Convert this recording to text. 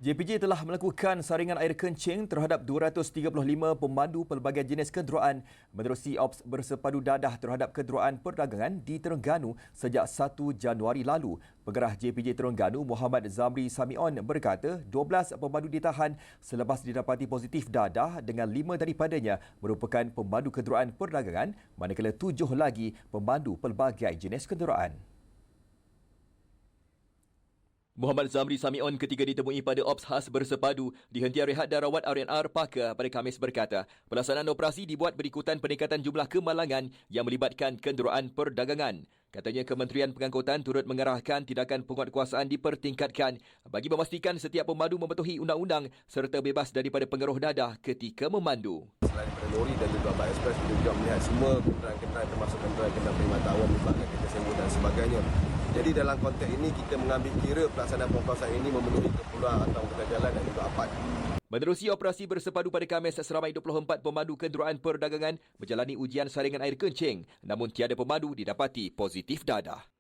JPJ telah melakukan saringan air kencing terhadap 235 pemandu pelbagai jenis kenderaan menerusi ops bersepadu dadah terhadap kenderaan perdagangan di Terengganu sejak 1 Januari lalu. Pengarah JPJ Terengganu Muhammad Zamri Samion berkata 12 pemandu ditahan selepas didapati positif dadah dengan 5 daripadanya merupakan pemandu kenderaan perdagangan manakala 7 lagi pemandu pelbagai jenis kenderaan. Muhammad Zamri Samion ketika ditemui pada ops khas bersepadu di hentian rehat dan rawat R&R Parker pada Khamis berkata, pelaksanaan operasi dibuat berikutan peningkatan jumlah kemalangan yang melibatkan kenderaan perdagangan. Katanya Kementerian Pengangkutan turut mengarahkan tindakan penguatkuasaan dipertingkatkan bagi memastikan setiap pemandu mematuhi undang-undang serta bebas daripada pengaruh dadah ketika memandu. Selain daripada lori dan juga bak ekspres, kita juga melihat semua kenderaan-kenderaan termasuk kenderaan perkhidmatan awam, pelbagai kereta sewa dan sebagainya. Jadi dalam konteks ini kita mengambil kira pelaksanaan penguatkuasaan ini memenuhi keperluan atau jalan dan juga apad. Menerusi operasi bersepadu pada Khamis, seramai 24 pemandu kenderaan perdagangan menjalani ujian saringan air kencing namun tiada pemandu didapati positif dadah.